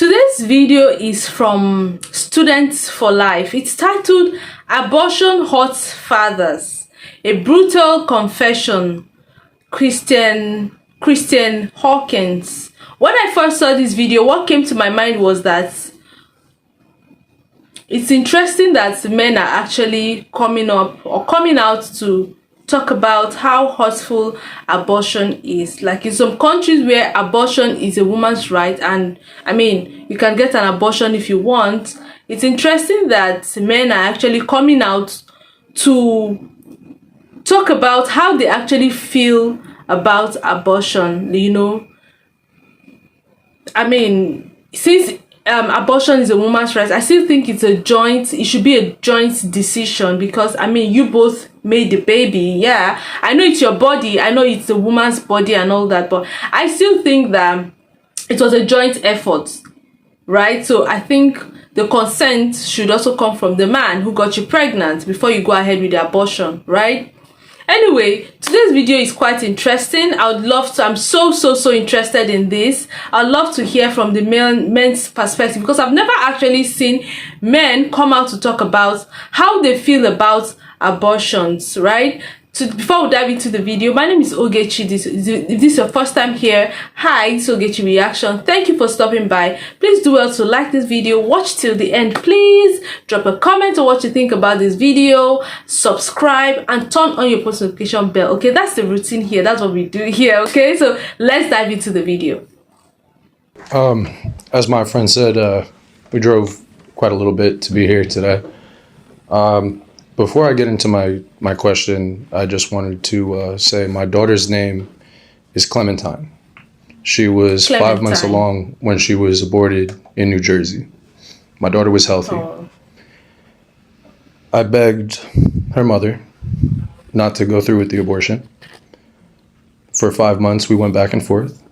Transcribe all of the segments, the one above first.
Today's video is from Students for Life. It's titled Abortion Hurts Fathers, a Brutal Confession. Kristan Hawkins. When I first saw this video, what came to my mind was that it's interesting that men are actually coming out to talk about how hurtful abortion is. Like in some countries where abortion is a woman's right, and I mean, you can get an abortion if you want. It's interesting that men are actually coming out to talk about how they actually feel about abortion. I mean, since abortion is a woman's right, I still think it should be a joint decision, because I mean, you both made the baby. Yeah, I know it's your body, I know it's the woman's body and all that, but I still think that it was a joint effort, right? So I think the consent should also come from the man who got you pregnant before you go ahead with the abortion, right? Anyway, today's video is quite interesting. I'm so interested in this. I'd love to hear from the men's perspective, because I've never actually seen men come out to talk about how they feel about abortions, right? So before we dive into the video, my name is Ogechi. If this is your first time here, hi, it's Ogechi Reaction. Thank you for stopping by. Please do well to like this video, watch till the end, please. Drop a comment on what you think about this video, subscribe, and turn on your post notification bell. Okay, that's the routine here. That's what we do here. Okay, so let's dive into the video. As my friend said, we drove quite a little bit to be here today. Before I get into my question, I just wanted to say my daughter's name is Clementine. She was 5 months along when she was aborted in New Jersey. My daughter was healthy. Oh. I begged her mother not to go through with the abortion. For 5 months, we went back and forth.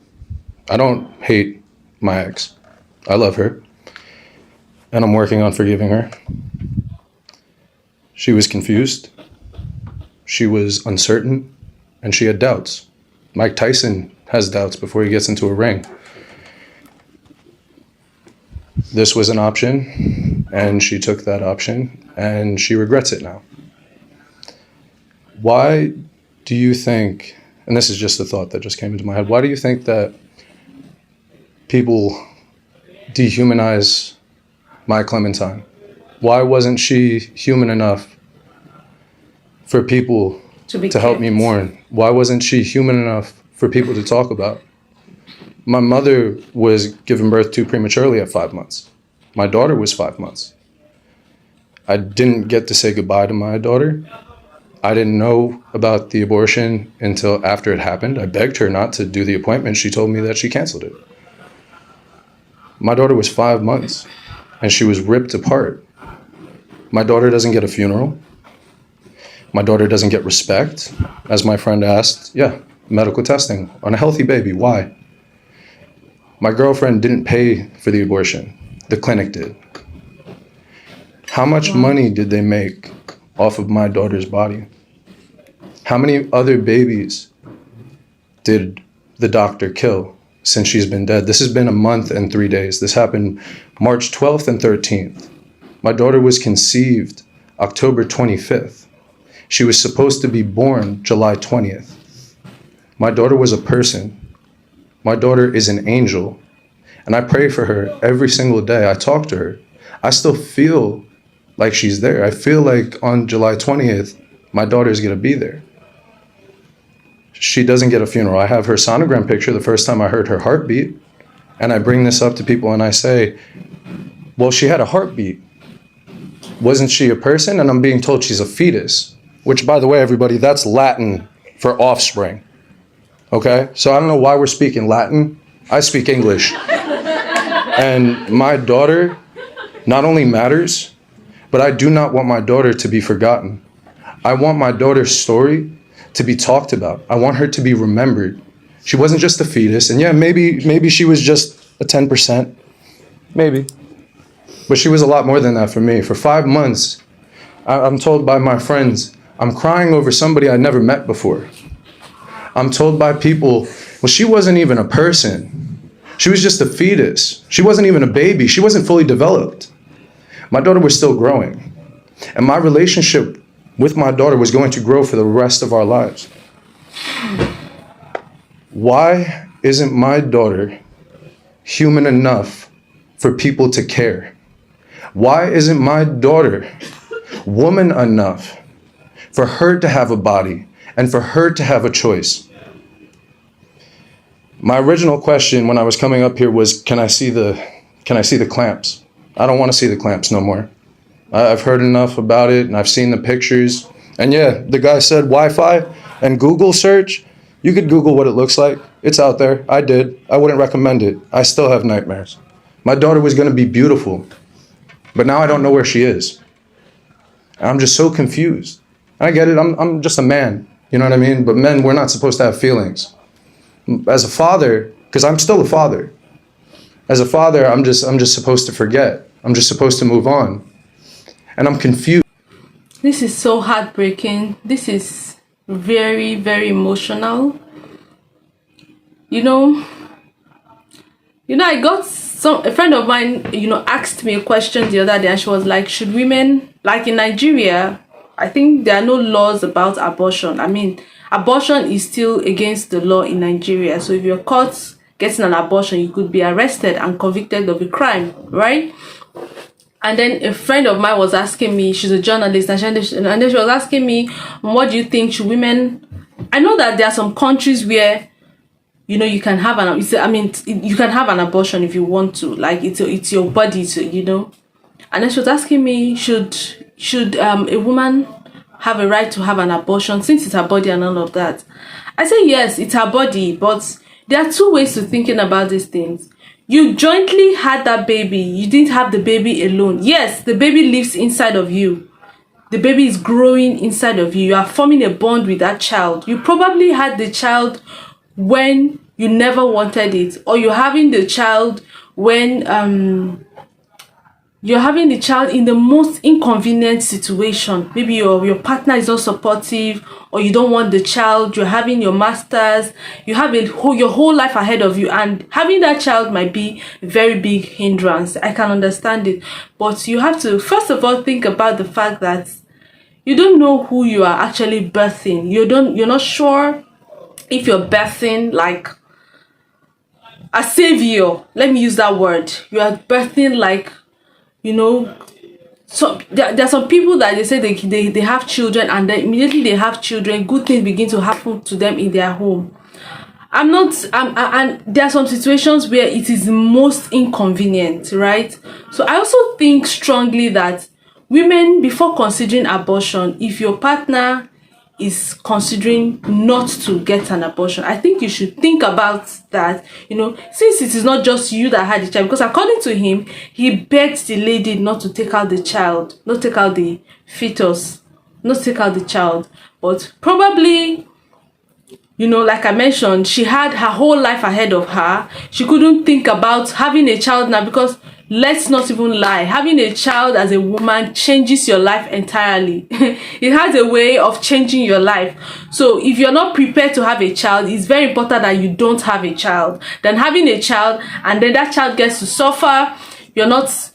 I don't hate my ex. I love her. And I'm working on forgiving her. She was confused, she was uncertain, and she had doubts. Mike Tyson has doubts before he gets into a ring. This was an option, and she took that option, and she regrets it now. Why do you think, and this is just a thought that just came into my head, why do you think that people dehumanize my Clementine? Why wasn't she human enough for people to help me mourn? Why wasn't she human enough for people to talk about? My mother was given birth to prematurely at 5 months. My daughter was 5 months. I didn't get to say goodbye to my daughter. I didn't know about the abortion until after it happened. I begged her not to do the appointment. She told me that she canceled it. My daughter was 5 months, and she was ripped apart. My daughter doesn't get a funeral. My daughter doesn't get respect. As my friend asked, yeah, medical testing on a healthy baby. Why? My girlfriend didn't pay for the abortion. The clinic did. How much money did they make off of my daughter's body? How many other babies did the doctor kill since she's been dead? This has been a month and 3 days. This happened March 12th and 13th. My daughter was conceived October 25th. She was supposed to be born July 20th. My daughter was a person. My daughter is an angel. And I pray for her every single day. I talk to her. I still feel like she's there. I feel like on July 20th, my daughter's going to be there. She doesn't get a funeral. I have her sonogram picture the first time I heard her heartbeat. And I bring this up to people and I say, well, she had a heartbeat. Wasn't she a person? And I'm being told she's a fetus, which, by the way, everybody, that's Latin for offspring. Okay? So I don't know why we're speaking Latin. I speak English. And my daughter not only matters, but I do not want my daughter to be forgotten. I want my daughter's story to be talked about. I want her to be remembered. She wasn't just a fetus. And yeah, maybe she was just a 10%. Maybe. But she was a lot more than that for me. For 5 months, I'm told by my friends, I'm crying over somebody I never met before. I'm told by people, well, she wasn't even a person. She was just a fetus. She wasn't even a baby. She wasn't fully developed. My daughter was still growing. And my relationship with my daughter was going to grow for the rest of our lives. Why isn't my daughter human enough for people to care? Why isn't my daughter woman enough for her to have a body and for her to have a choice? My original question when I was coming up here was, can I see the clamps? I don't want to see the clamps no more. I've heard enough about it and I've seen the pictures. And yeah, the guy said Wi-Fi and Google search. You could Google what it looks like. It's out there. I did. I wouldn't recommend it. I still have nightmares. My daughter was going to be beautiful, but now I don't know where she is. And I'm just so confused. I get it. I'm just a man. You know what I mean? But men, we're not supposed to have feelings. As a father, because I'm still a father. As a father, I'm just supposed to forget. I'm just supposed to move on. And I'm confused. This is so heartbreaking. This is very, very emotional. I got a friend of mine, asked me a question the other day, and she was like, should women, like in Nigeria, I think there are no laws about abortion. I mean, abortion is still against the law in Nigeria. So if you're caught getting an abortion, you could be arrested and convicted of a crime, right? And then a friend of mine was asking me, she's a journalist, and then she was asking me, what do you think, should women... I know that there are some countries where, you can have you can have an abortion if you want to, like it's your body to, And then she was asking me, should a woman have a right to have an abortion since it's her body and all of that? I say yes, it's her body, but there are two ways to thinking about these things. You jointly had that baby. You didn't have the baby alone. Yes, the baby lives inside of you. The baby is growing inside of you. You are forming a bond with that child. You probably had the child when you never wanted it, or you're having the child when you're having the child in the most inconvenient situation. Maybe your partner is not supportive, or you don't want the child, you're having your masters, you have your whole life ahead of you, and having that child might be a very big hindrance. I can understand it, but you have to first of all think about the fact that you don't know who you are actually birthing. You're not sure if you're birthing like a savior. Let me use that word. You are birthing like, so there are some people that they say they have children, and then immediately they have children, good things begin to happen to them in their home. And there are some situations where it is most inconvenient, right? So I also think strongly that women, before considering abortion, if your partner is considering not to get an abortion, I think you should think about that, since it is not just you that had the child, because according to him, he begged the lady not to take out the child, not take out the fetus, not take out the child. But probably, like I mentioned, she had her whole life ahead of her. She couldn't think about having a child now, because let's not even lie, having a child as a woman changes your life entirely. It has a way of changing your life. So if you're not prepared to have a child, it's very important that you don't have a child than having a child and then that child gets to suffer. You're not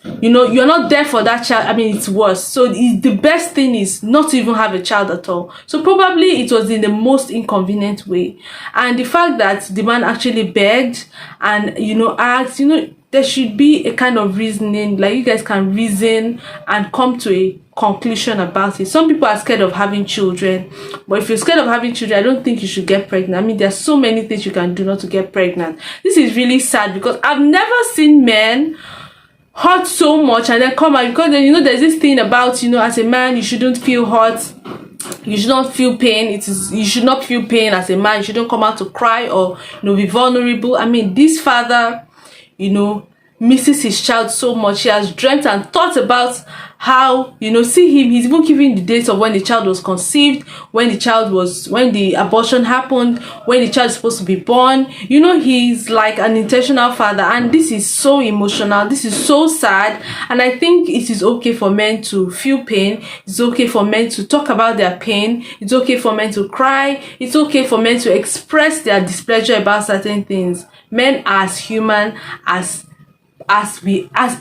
there for that child. I mean, it's worse. So the best thing is not to even have a child at all. So probably it was in the most inconvenient way. And the fact that the man actually begged and asked, there should be a kind of reasoning, like you guys can reason and come to a conclusion about it. Some people are scared of having children, but if you're scared of having children, I don't think you should get pregnant. I mean, there's so many things you can do not to get pregnant. This is really sad, because I've never seen men hurt so much and then come out, because there's this thing about, as a man you shouldn't feel hurt, you should not feel pain. You should not feel pain as a man. You shouldn't come out to cry or be vulnerable. I mean, this father, misses his child so much. He has dreamt and thought about how, see him, he's even giving the dates of when the child was conceived, when the abortion happened, when the child is supposed to be born. He's like an intentional father, and this is so emotional, this is so sad. And I think it is okay for men to feel pain. It's okay for men to talk about their pain. It's okay for men to cry. It's okay for men to express their displeasure about certain things. Men are as human as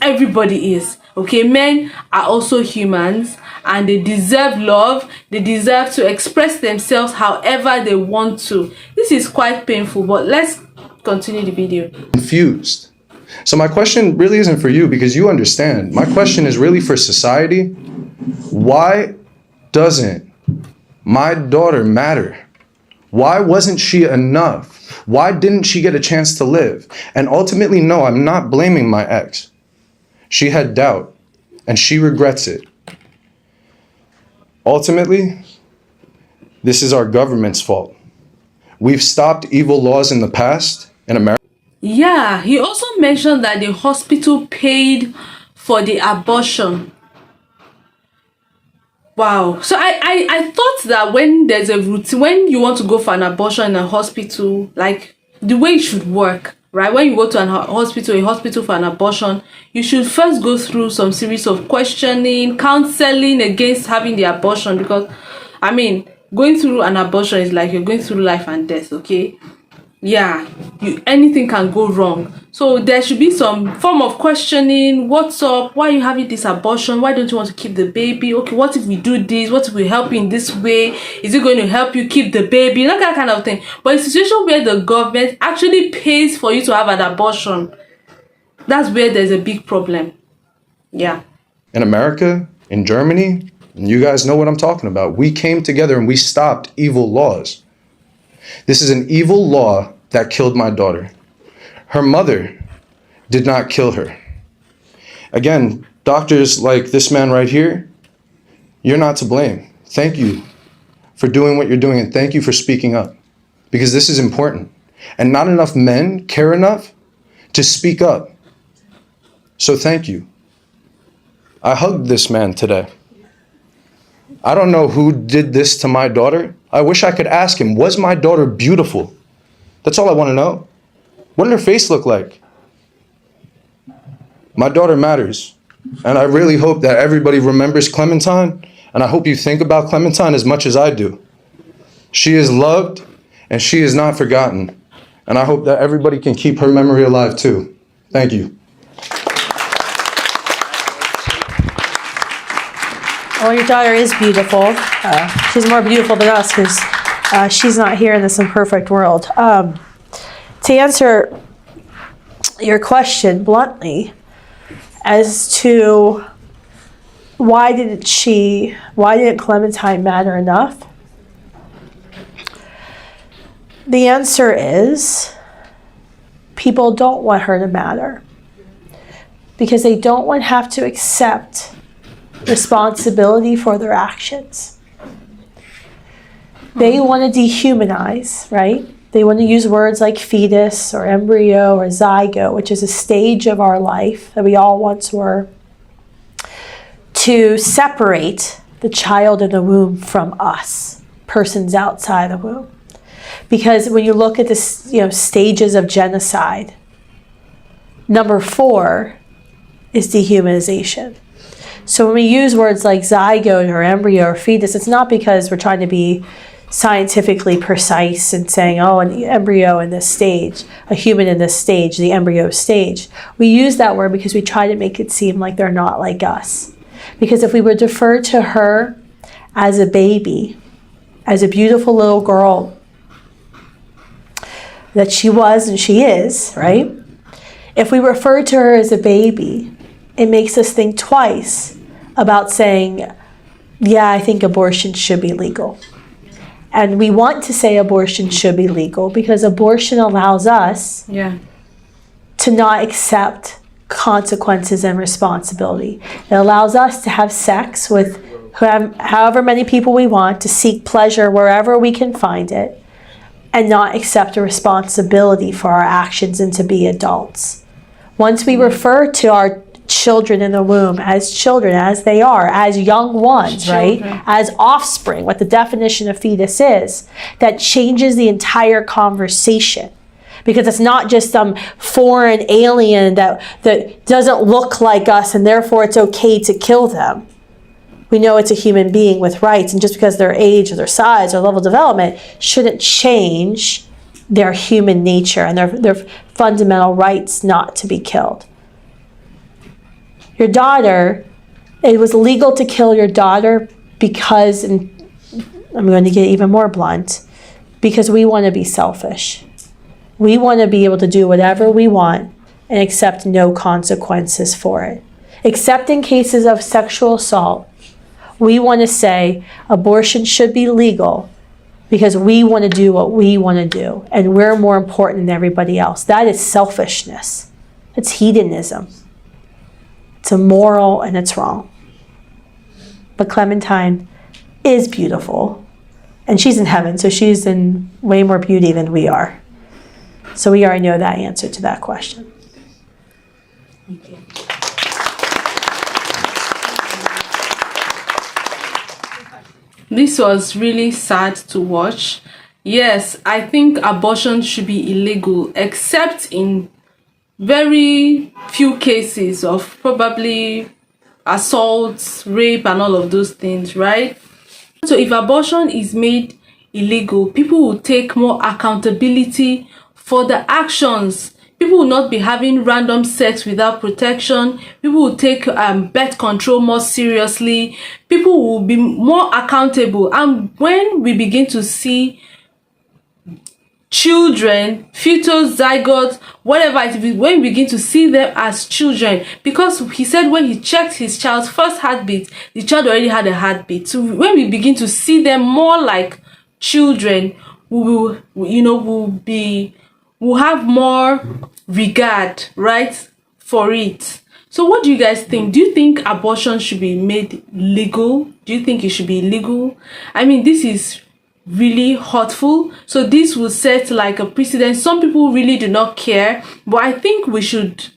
everybody is. Okay, men are also humans, and they deserve love. They deserve to express themselves however they want to. This is quite painful, but let's continue the video. Confused. So my question really isn't for you, because you understand. My question is really for society. Why doesn't my daughter matter? Why wasn't she enough? Why didn't she get a chance to live? And ultimately, no, I'm not blaming my ex. She had doubt, and she regrets it. Ultimately, this is our government's fault. We've stopped evil laws in the past in America. Yeah, he also mentioned that the hospital paid for the abortion. Wow. So I thought that when there's a routine, when you want to go for an abortion in a hospital, like the way it should work, right? When you go to a hospital for an abortion, you should first go through some series of questioning, counseling against having the abortion, because, going through an abortion is like you're going through life and death, okay? Yeah, anything can go wrong. So there should be some form of questioning. What's up? Why are you having this abortion? Why don't you want to keep the baby? Okay, what if we do this? What if we help you in this way? Is it going to help you keep the baby? Not that kind of thing. But in a situation where the government actually pays for you to have an abortion, that's where there's a big problem. Yeah. In America, in Germany, and you guys know what I'm talking about. We came together and we stopped evil laws. This is an evil law that killed my daughter. Her mother did not kill her. Again, doctors like this man right here, you're not to blame. Thank you for doing what you're doing, and thank you for speaking up, because this is important. And not enough men care enough to speak up. So thank you. I hugged this man today. I don't know who did this to my daughter. I wish I could ask him, was my daughter beautiful? That's all I want to know. What did her face look like? My daughter matters. And I really hope that everybody remembers Clementine. And I hope you think about Clementine as much as I do. She is loved and she is not forgotten. And I hope that everybody can keep her memory alive too. Thank you. Well, your daughter is beautiful. She's more beautiful than us because she's not here in this imperfect world. To answer your question bluntly as to why didn't Clementine matter enough? The answer is people don't want her to matter because they don't want to have to accept responsibility for their actions. They want to dehumanize, right? They want to use words like fetus or embryo or zygote, which is a stage of our life that we all once were, to separate the child in the womb from us, persons outside the womb. Because when you look at the stages of genocide, number 4 is dehumanization. So when we use words like zygote or embryo or fetus, it's not because we're trying to be scientifically precise and saying, oh, an embryo in this stage, a human in this stage, the embryo stage. We use that word because we try to make it seem like they're not like us. Because if we would defer to her as a baby, as a beautiful little girl that she was and she is, right? If we refer to her as a baby, it makes us think twice about saying, yeah, I think abortion should be legal. And we want to say abortion should be legal because abortion allows us to not accept consequences and responsibility. It allows us to have sex with however many people we want, to seek pleasure wherever we can find it, and not accept a responsibility for our actions and to be adults. Once we refer to our children in the womb as children, as they are, as young ones, right? As offspring, what the definition of fetus is, that changes the entire conversation. Because it's not just some foreign alien that doesn't look like us and therefore it's okay to kill them. We know it's a human being with rights, and just because their age or their size or level of development shouldn't change their human nature and their fundamental rights not to be killed. Your daughter, it was legal to kill your daughter because, and I'm going to get even more blunt, because we want to be selfish. We want to be able to do whatever we want and accept no consequences for it. Except in cases of sexual assault, we want to say abortion should be legal because we want to do what we want to do and we're more important than everybody else. That is selfishness. It's hedonism. It's immoral and it's wrong. But Clementine is beautiful and she's in heaven, so she's in way more beauty than we are. So we already know that answer to that question. Thank you. This was really sad to watch. Yes, I think abortion should be illegal, except in very few cases of probably assaults, rape, and all of those things, right? So if abortion is made illegal, people will take more accountability for the actions. People will not be having random sex without protection. People will take birth control more seriously. People will be more accountable. And when we begin to see children, fetus, zygotes, whatever it is, when we begin to see them as children, because he said when he checked his child's first heartbeat, the child already had a heartbeat. So when we begin to see them more like children, we will have more regard, right, for it. So what do you guys think? Do you think abortion should be made legal? Do you think it should be legal? I mean, this is really hurtful. So this will set like a precedent. Some people really do not care, but I think we should,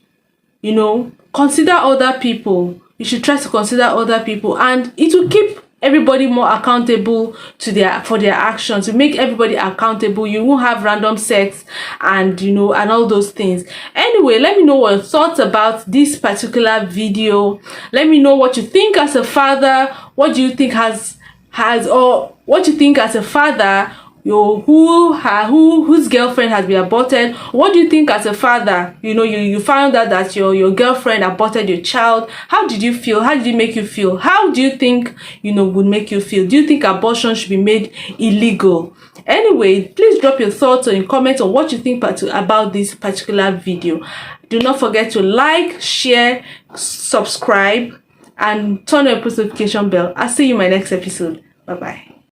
consider other people. We should try to consider other people, and it will keep everybody more accountable for their actions. To make everybody accountable, you won't have random sex and and all those things. Anyway, let me know what your thoughts about this particular video. Let me know what you think as a father. What do you think or what you think as a father whose girlfriend has been aborted? What do you think as a father? You found out that your girlfriend aborted your child. How did you feel? How did it make you feel? How do you think would make you feel? Do you think abortion should be made illegal? Anyway, please drop your thoughts or in comments on what you think about this particular video. Do not forget to like, share, subscribe, and turn on your post notification bell. I'll see you in my next episode. Bye bye.